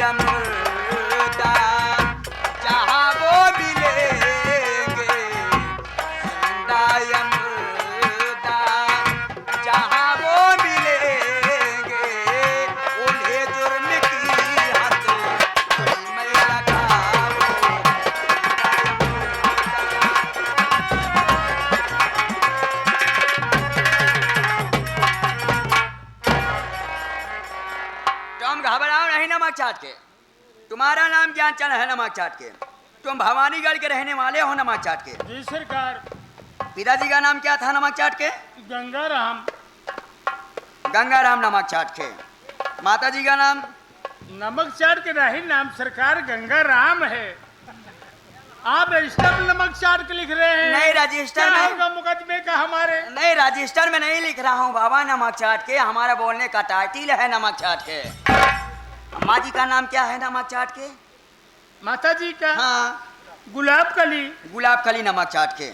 अमृता जहाँ वो मिलेंगे, जिंदा अमृता जहाँ वो मिलेंगे, उन्हें जुर्म की हद मैं लगाऊं। तुम घबराओ नहीं नमक चाट के। तुम्हारा नाम ज्ञानचंद है नमक चाट के। तुम भवानीगढ़ के रहने वाले हो नमक चाट के। जी सरकार। पिताजी का नाम क्या था नमक चाट के? गंगाराम। गंगाराम नमक चाट के। माता जी का नाम? नमक चाट के नहीं नाम सरकार गंगाराम है। आप रजिस्टर में नमक चाट के लिख रहे हैं? नहीं रजिस्टर क्या में होगा मुकदमे का हमारे? नहीं रजिस्टर में नहीं लिख रहा हूँ बाबा नमक चाट के। हमारा बोलने का टाइटिल है नमक चाट के। अम्मा जी का नाम क्या है नमक चाट के? माता जी का? हाँ गुलाब कली। गुलाब कली नमक चाट के।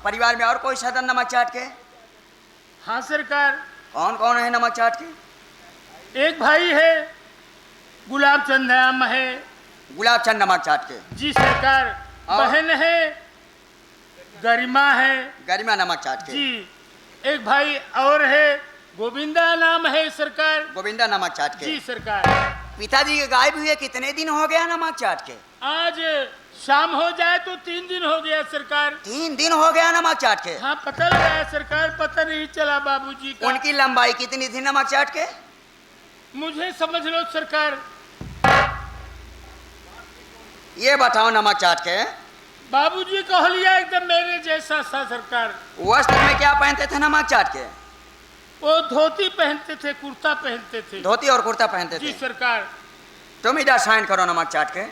परिवार में और कोई सदस्य नमक चाट के? हाँ सरकार। कौन कौन है नमक चाट के? एक भाई है गुलाब चंद नाम है। गुलाब चंद नमक चाट के। जी सरकार। और? बहन है गरिमा है। गरिमा नमक चाट के। जी। एक भाई और है गोविंदा नाम है सरकार। गोविंदा नमक चाट के। जी सरकार। पिताजी के गायब हुए कितने दिन हो गया नमक चाट के? आज शाम हो जाए तो 3 दिन हो गया सरकार। 3 दिन हो गया नमक चाट के। हाँ पता लगाया सरकार, पता नहीं चला बाबूजी का। उनकी लंबाई कितनी थी नमक चाट के? मुझे समझ लो सरकार। ये बताओ नमक चाट के। बाबूजी कह लिया एकदम मेरे जैसा सा सरकार। वस्त्र में क्या पहनते थे नमक चाट के? वो धोती पहनते थे, कुर्ता पहनते थे। धोती और कुर्ता पहनते जी थे। सरकार। तुम इधर साइन करो नमक चाट के।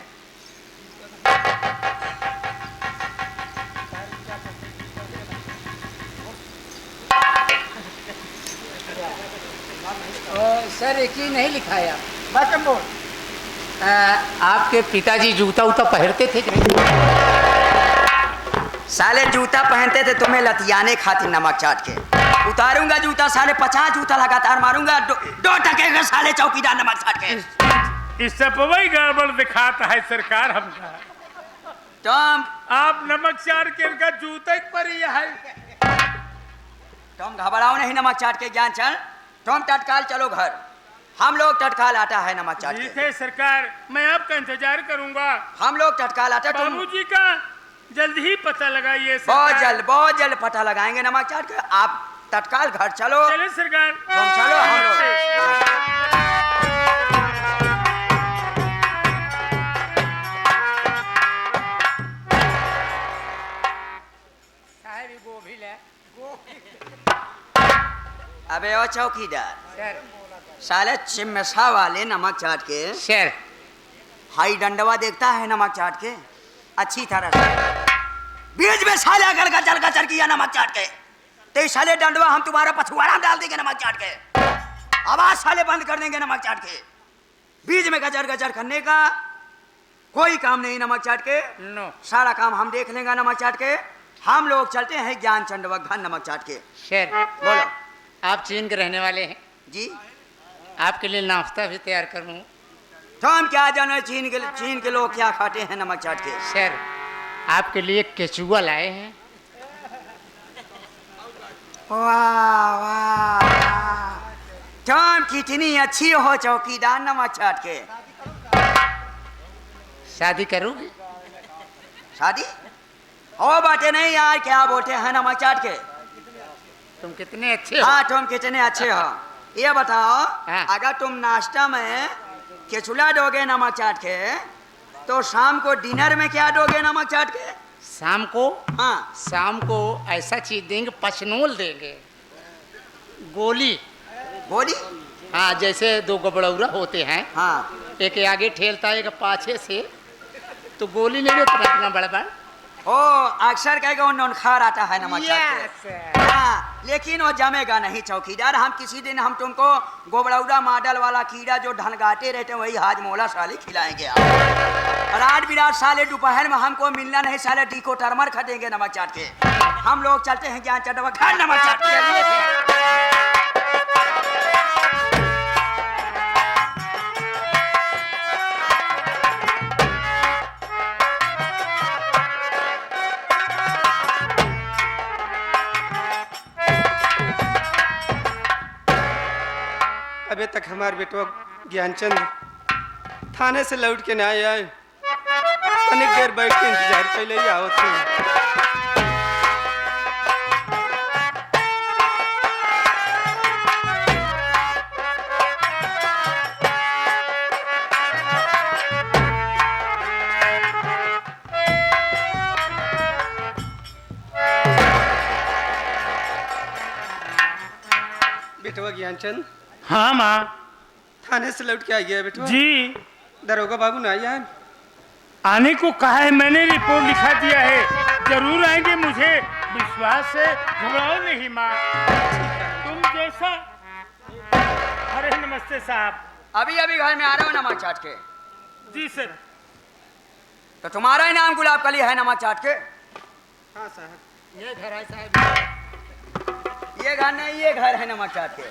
सर एक ही नहीं लिखाया। बात बोल। आपके पिताजी जूता उता पहनते थे? साले जूता पहनते थे तुम्हें लतियाने खातिर नमक चाट के। उतारूंगा जूता साले 50 जूता लगातार मारूंगा। दो टके का साले चौकीदार नमक चाट के। इस सब वही गड़बड़ दिखाता है सरकार हमका। तुम आप नमक चाट के इनका जूता पर ही है। तुम घबराओ नहीं नमक चाट के ज्ञानचंद। तुम तत्काल चलो घर। हम लोग तत्काल आता है नमक चाट ठीक के। है सरकार, मैं आपका इंतजार करूंगा। हम लोग तत्काल आते। तुम बाबूजी का जल्द ही पता लगाइए बहुत सरकार। जल्द पता लगाएंगे नमक चाट के। आप तत्काल घर चलो। चले सरकार। तुम चलो हम लोग। साहब गोभी ले। अबे ओ चौकीदार सर। साले चिमसा वाले नमक चाट के सर। हाई डंडवा देखता है नमक चाट के अच्छी तरह से। बीच में साले अगर गचर किया नमक चाट के तो साले डंडवा हम तुम्हारा पछुआड़ा में डाल देंगे नमक चाट के। आवाज साले बंद कर देंगे नमक चाट के। बीच में गचर करने का कोई काम नहीं नमक चाट के। नो। सारा काम हम देख लेंगे नमक चाट के। हम लोग चलते हैं ज्ञानचंद वघन नमक चाट के। सर बोलो। आप चीन के रहने वाले हैं? जी। आपके लिए नाश्ता भी तैयार करूँ? तो हम क्या जाने चीन के लोग क्या खाते हैं नमक चाट के। सर आपके लिए केचुआ लाए हैं। वाह वाह तुम कितनी अच्छी हो चौकीदार नमक चाट के। शादी करोगे? शादी हो बाटे नहीं यार क्या बोलते हैं नमक चाट के। तुम कितने अच्छे हो। हाँ तुम कितने अच्छे हो। ये बताओ हाँ। अगर तुम नाश्ता में केचुला दोगे नमक चाट के तो शाम को डिनर में क्या दोगे नमक चाट के? शाम को? हाँ शाम को ऐसा चीज देंगे, पचनोल देंगे। गोली। गोली? हाँ जैसे 2 गबड़ौरा होते हैं। हाँ एक आगे ठेलता है एक पाछे से, तो गोली नहीं देता इतना बड़ा। ओ अक्सर कहेगा नौनखार आता है नमक चाट के। हाँ लेकिन वो जमेगा नहीं चौकीदार। हम किसी दिन हम तुमको गोबड़ौदा मॉडल वाला कीड़ा जो ढनगाते रहते हैं वही हाजमोला साले खिलाएंगे। रात बिरात साले दोपहर में हमको मिलना नहीं साले डीको टर्मर खदेंगे नमक चाट के। हम लोग चलते हैं ज्ञानचंद वघन नमक चाट के। अबे तक हमारे बेटवा ज्ञानचंद थाने से लौट के ना आए। तनिक देर बैठ के इंतजार कैले ही आओ थे। बेटवा ज्ञानचंद हाँ माँ थाने से लौट के आ गया बेटवा। जी दरोगा बाबू ना आया है। आने को कहा है, मैंने रिपोर्ट लिखा दिया है, जरूर आएंगे, मुझे विश्वास है, घबराओ नहीं माँ, तुम जैसा। अरे नमस्ते साहब। अभी अभी घर में आ रहे हो नमक चाट के? जी सर। तो तुम्हारा ही नाम गुलाब कली है नमक चाट के? हाँ साहब। ये घर है साहब। ये घर नहीं, ये घर है नमक चाट के।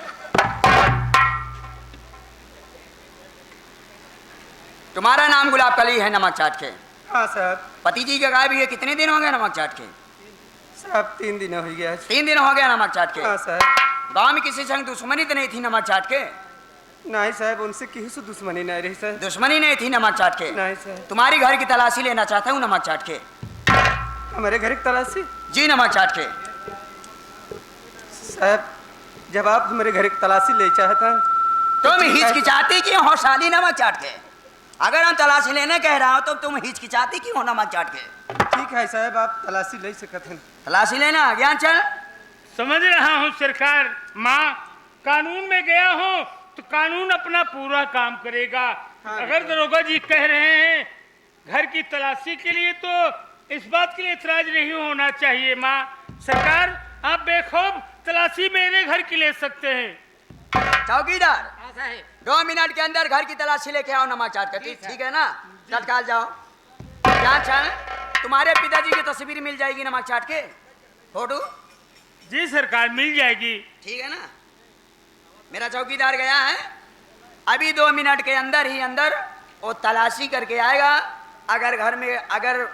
तुम्हारा नाम गुलाब कली है नमक चाट के? हाँ साहब। पति जी के गायब हुए कितने दिन हो गए नमक चाट के? साहब 3 दिन हो गया। 3 दिन हो गया नमक चाट के। हाँ साहब। गांव में किसी संग दुश्मनी तो नहीं थी नमक चाट के? नहीं साहब, उनसे किसी से दुश्मनी नहीं रही सर। दुश्मनी नहीं थी नमक चाट के? नहीं सर। तुम्हारी घर की तलाशी लेना चाहता हूँ नमक चाट के। हमारे घर की तलाशी? जी नमक चाट के। साहब जब आप हमारे घर की तलाशी ले चाहता हैं तुम हिचकिचाती क्यों हो साली नमक चाट के? अगर हम तलाशी लेने कह रहा हो तो तुम हिचकिचाती क्यों हो नमक चाट के? ठीक है साहब, आप तलाशी ले सकते हैं। तलाशी लेना ज्ञान चल। समझ रहा हूँ सरकार। माँ कानून में गया हूँ तो कानून अपना पूरा काम करेगा। हाँ, अगर दरोगा जी कह रहे हैं घर की तलाशी के लिए तो इस बात के लिए इतराज नहीं होना चाहिए। माँ सरकार आप बेखौफ तलाशी मेरे घर की ले सकते हैं। चौकीदार हाँ साहब। 2 मिनट के अंदर घर की तलाशी लेके आओ नमक चाट के। ठीक है ना? तत्काल जाओ। क्या चल तुम्हारे पिताजी की तस्वीर मिल जाएगी नमक चाट के, फोटो? जी सरकार मिल जाएगी। ठीक है ना? मेरा चौकीदार गया है, अभी 2 मिनट के अंदर ही अंदर वो तलाशी करके आएगा। अगर घर में अगर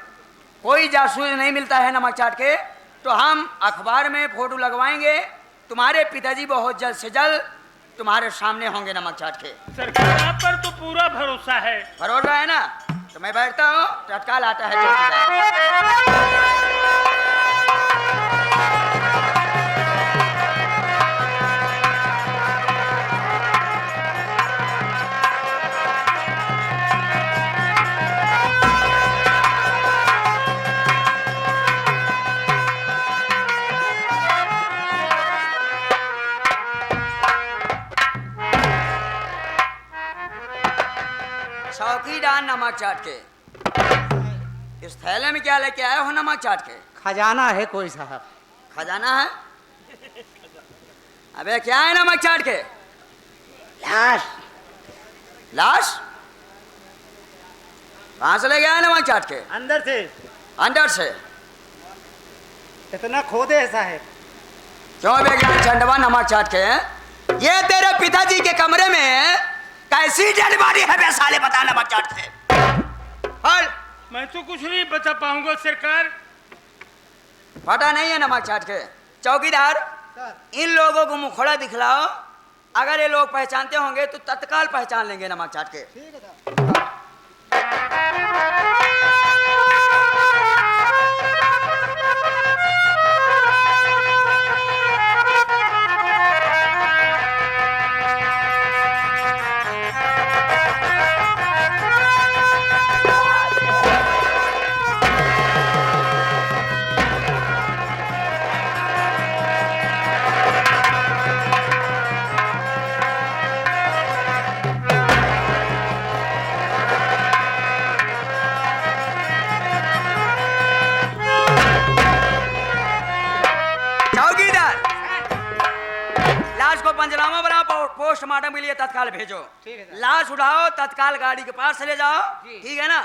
कोई जासूस नहीं मिलता है नमक चाट के तो हम अखबार में फोटो लगवाएंगे। तुम्हारे पिताजी बहुत जल्द से जल्द तुम्हारे सामने होंगे नमक चाट के। सरकार आप पर तो पूरा भरोसा है। भरोसा है ना? तो मैं बैठता हूँ, तत्काल आता है चौकीदार। चौकीदार नमक चाट के, इस थैले में क्या लेके आए हो नमक चाट के? खजाना है कोई साहब। खजाना है? अबे क्या है नमक चाट के? लाश। लाश? कहां से ले गया है नमक चाट के? अंदर से। अंदर से? इतना खोदे है साहब। क्यों बे ज्ञान चंडवा नमक चाट के? ये तेरे पिताजी के कमरे में कैसी डेड बॉडी है बे साले, बता नमक चाट के। हल मैं तो कुछ नहीं बता पाऊंगा सरकार। पता नहीं है नमक चाट के। चौकीदार इन लोगों को मुखड़ा दिखलाओ, अगर ये लोग पहचानते होंगे तो तत्काल पहचान लेंगे नमक चाट के। पंचनामा बनाओ, पोस्टमार्टम के लिए तत्काल भेजो। लाश उठाओ, तत्काल गाड़ी के पास से ले जाओ। ठीक है ना?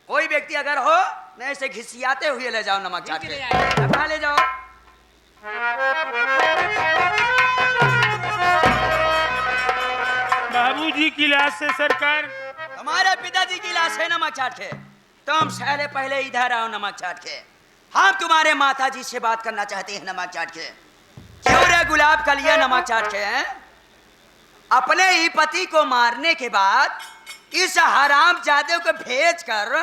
कोई व्यक्ति अगर हो नहीं से घिसियाते हुए ले जाओ नमक चाट के। तत्काल ले जाओ। बाबूजी की लाश से सरकार। हमारे पिताजी की लाश है नमक चाट के। तुम पहले पहले इधर आओ नमक चाट के। हम तुम्हारे माता जी से बात करना चाहते हैं नमक चाट के। क्यों रे गुलाब कलिया नमक चाट के हैं? अपने ही पति को मारने के बाद इस हरामजादे को भेजकर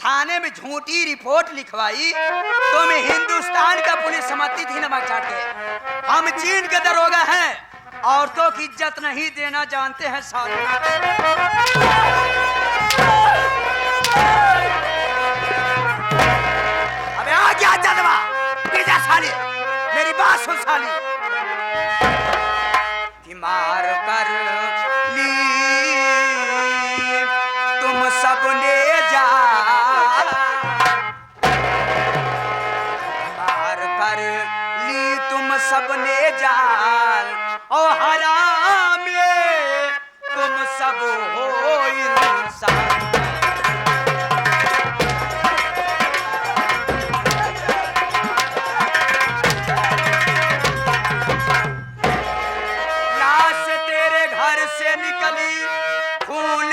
थाने में झूठी रिपोर्ट लिखवाई। तो मैं हिंदुस्तान का पुलिस समझती थी नमक चाट के, हम चीन के दरोगा हैं, औरतों की इज्जत नहीं देना जानते हैं साले। अबे आ क्या जलवा, पीछे साली, मेरी बात सुन साली। कि मार कर ली तुम सबने जान, मार कर ली तुम सबने जान, ओ हराम तुम सब हो इंसान।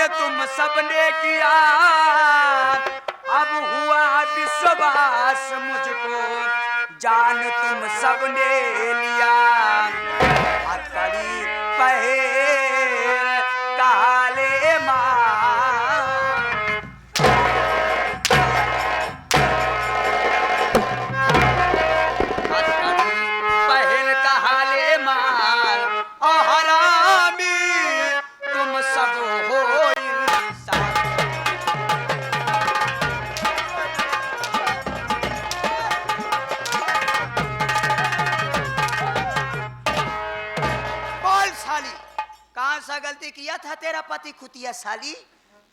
तुम सबने किया, अब हुआ विश्वास मुझको, जान तुम सबने लिया। हथकड़ी पहन काले माँ, हथकड़ी पहन काले माँ, और हरामी तुम सब हो। सा गलती किया था तेरा पति खुतिया साली,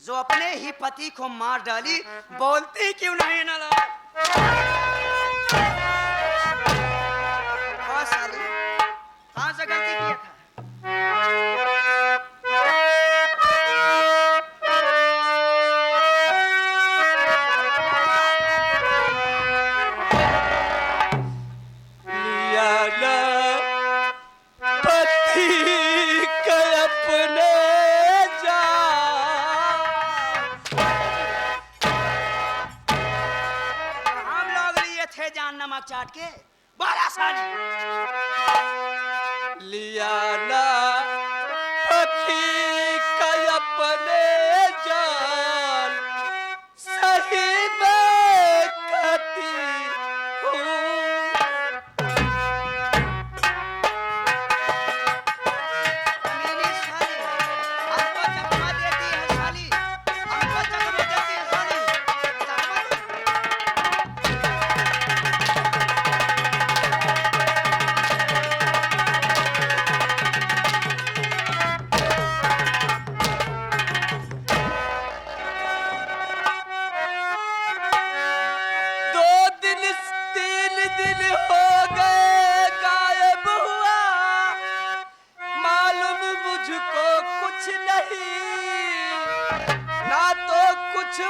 जो अपने ही पति को मार डाली, बोलती क्यों नहीं ना? साली कहां से गलती किया था? नमक चाट के बारह साल लिया ना पति का अपने जान, सही में कहती हूँ। हमको चकमा देती है साली, हमको चकमा देती है साली।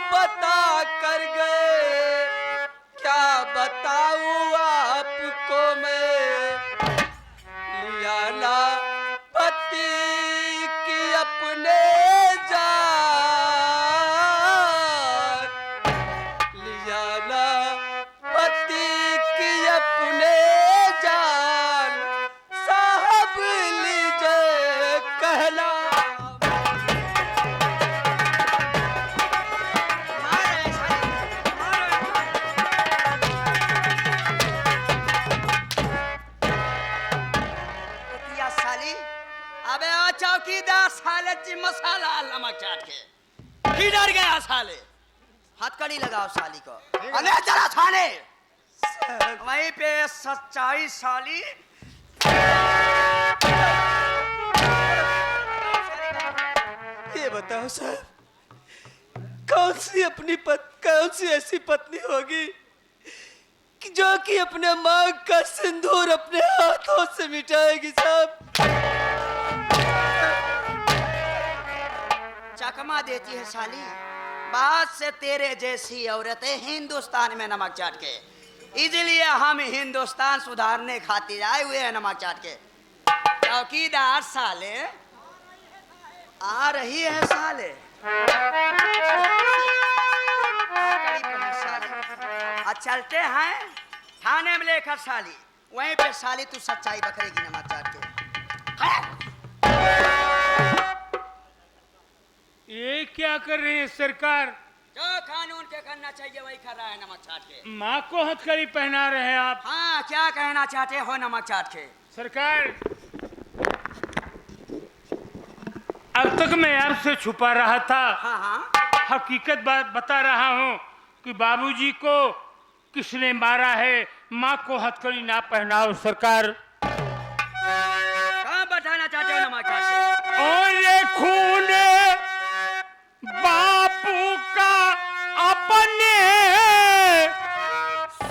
बता कर गए, क्या बताऊं आपको मैं। लिया ना पति की अपने जान, लिया ना पति की अपने जान, साहब लीजिए कहला। अबे ओ चौकीदार साले जी मसाला नमक चाट के डर गया साले। हथकड़ी लगाओ साली को, अरे चला थाने। वहीं पे सच्चाई साली। ये बताओ सर, कौन सी ऐसी पत्नी होगी कि जो कि अपने मां का सिंदूर अपने हाथों से मिटाएगी साहब। चकमा देती है साली, बात से तेरे जैसी औरतें हिंदुस्तान में नमक चाट के, इसलिए हम हिंदुस्तान सुधारने खातिर आए हुए हैं नमक चाट के। चौकीदार साले आ रही है साले, चलते हैं थाने में लेकर साली, वहीं पे साली तू सच्चाई बकरेगी नमक चाट के। क्या कर रहे हैं सरकार? जो कानून के करना चाहिए वही कर रहा है नमक चाट के। माँ को हथकड़ी पहना रहे हैं आप। हाँ, क्या कहना चाहते हो नमक चाट के? सरकार, अब तक मैं आपसे छुपा रहा था। हाँ हाँ, हकीकत बात बता रहा हूँ कि बाबूजी को किसने मारा है। माँ को हथकड़ी ना पहनाओ सरकार। कहाँ बताना चाहते हो नमक चाट के? और ये खून बापू का अपने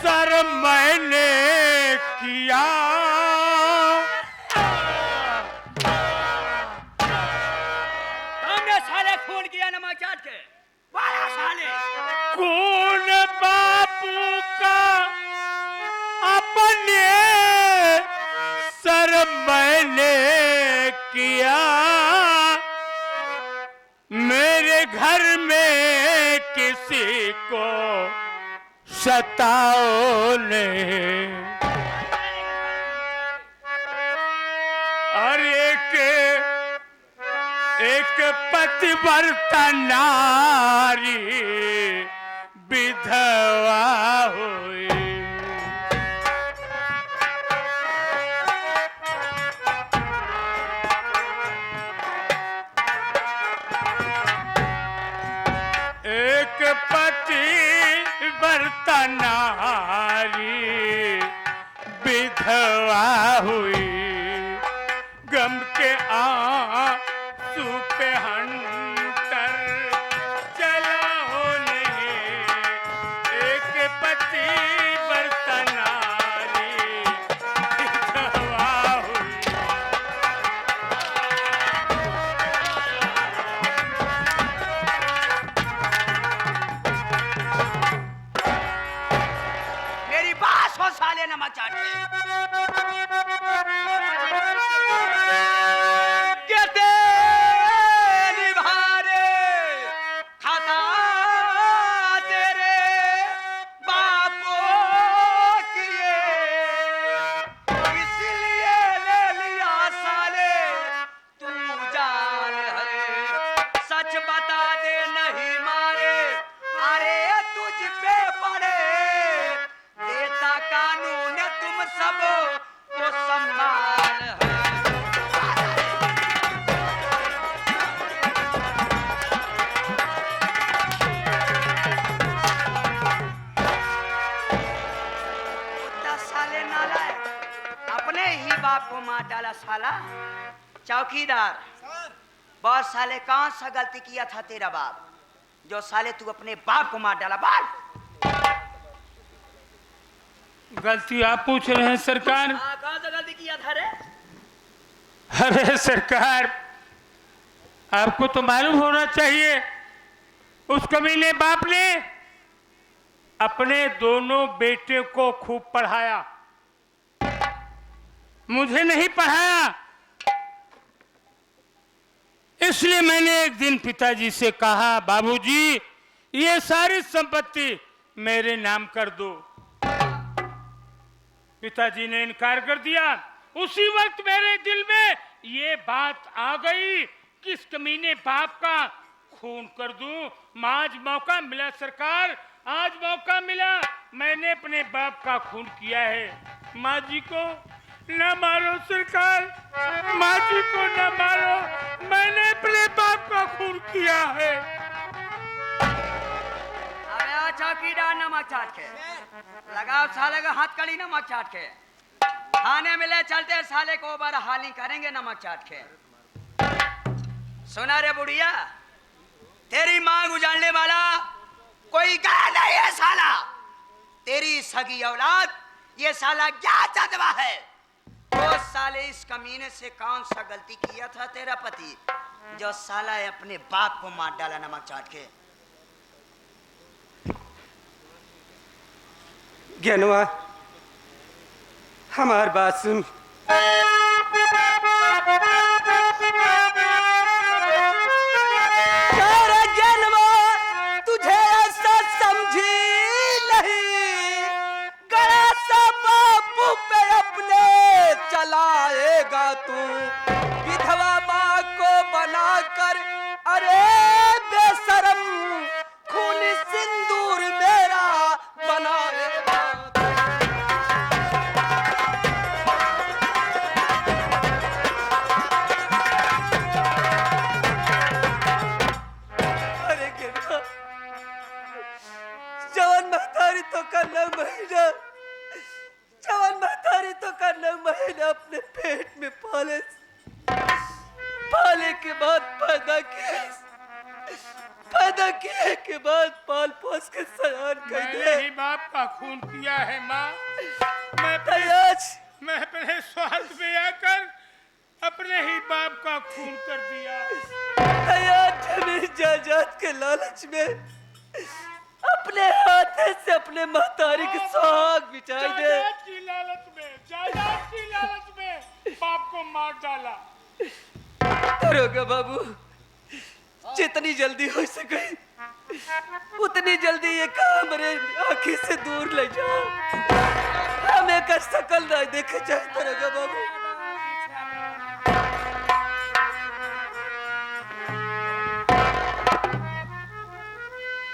सर मैंने किया। तुमने साले खून किया नमक चाट के? वाला साले खून बापू का अपने सर मैंने किया। मेरे घर में किसी को सताओ नहीं। और एक पतिव्रता नारी विधवा हुई। एक पतिव्रता नारी विधवा हुई। गम के आंसू पे हंटर चला हो नहीं। एक पतिव्रता नारी विधवा हुई। मेरी बात हो साले नमक चाट के। कहते निभारे खाता तेरे बापो किए, इसलिए ले लिया साले तू जान है। सच बता दे नहीं मारे, अरे तुझ पे पड़े देता कानून तुम सब को सम्मान है। कुत्ता साले नालायक, अपने ही बाप को मार डाला साला। चौकीदार, बहुत साले कौन सा गलती किया था तेरा बाप जो साले तू अपने बाप को मार डाला? बाल गलती आप पूछ रहे हैं सरकार? कौन सा गलती किया था रे? अरे सरकार, आपको तो मालूम होना चाहिए उस कमीने बाप ने अपने दोनों बेटे को खूब पढ़ाया, मुझे नहीं पढ़ाया। इसलिए मैंने एक दिन पिताजी से कहा, बाबूजी ये सारी संपत्ति मेरे नाम कर दो। पिताजी ने इनकार कर दिया। उसी वक्त मेरे दिल में ये बात आ गई कि इस कमीने बाप का खून कर दूं। आज मौका मिला सरकार, आज मौका मिला। मैंने अपने बाप का खून किया है। माँ जी को न मारो सरकार, माँ जी को न मारो, मैंने अपने बाप का खून किया है। अबे आ चौकीदार नमक चाट के, लगाओ साले का हाथ कड़ी नमक चाट के। थाने में ले चलते साले को बरहाली करेंगे नमक चाट के। सुना रे बुढ़िया, तेरी मांग उजाड़ने वाला कोई गया नहीं है साला। तेरी सगी औलाद ये साला क्या चदवा है। वो साले इस कमीने से कौन सा गलती किया था तेरा पति जो साला अपने बाप को मार डाला नमक चाट के? ज्ञानवा, हमार बात सुन। ज्ञानवा, तुझे ऐसा समझी नहीं, गड़ा सा बापू पे अपने चलाएगा तू, विधवा माँ को बनाकर। अरे बेस पैदा किए के बाद पाल पोस के सयान कर मैंने दे। ही बाप का खून पिया है माँ। मैं आज अपने स्वार्थ में आकर अपने ही बाप का खून कर दिया। जमीन जायदाद के लालच में अपने हाथ से अपने महतारी के सुहाग बिछाई दे। जायदाद की लालच में बाप को मार डाला। दरोगा बाबू, जितनी जल्दी हो सके उतनी जल्दी ये काम मेरे आंखें से दूर ले जाओ। हमें कर सकल ना देखे जाए दरोगा बाबू।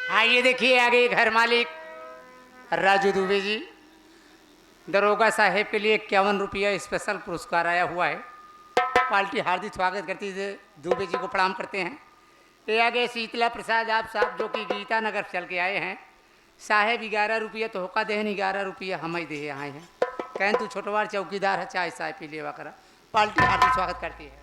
हाँ, ये देखिए आगे घर मालिक राजू दुबे जी, दरोगा साहेब के लिए 51 रुपया स्पेशल पुरस्कार आया हुआ है। पार्टी हार्दिक स्वागत करती है, दुबे जी को प्रणाम करते हैं। ये आगे शीतला प्रसाद आप साहब जो कि गीता नगर चल के आए हैं, साहेब 11 रुपया तो होका देहन 11 रुपया हम ही दे आए हैं। कहें तू छोटवार चौकीदार है, चाय साय पी लेवा करा। पार्टी हार्दिक स्वागत करती है।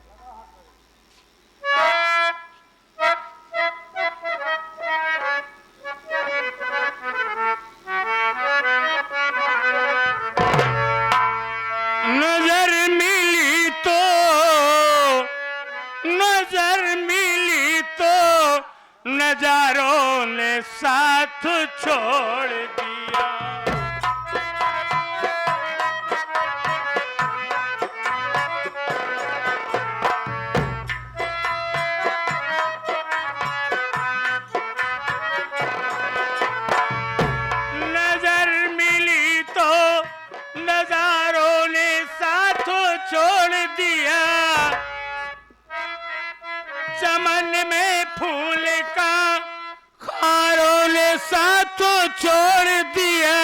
नजारों ने साथ छोड़ दिया। नजर मिली तो नजारों ने साथ छोड़ दिया। चमन में फूल का खारों ने साथ छोड़ दिया।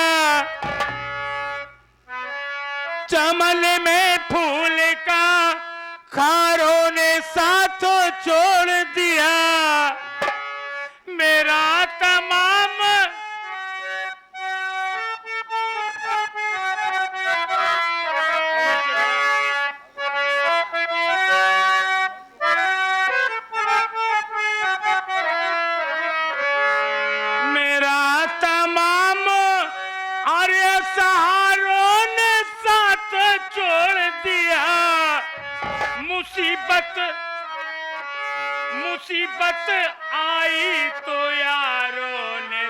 चमन में फूल का खारों ने साथ छोड़ दिया। मेरा तमाम मुसीबत आई तो यारों ने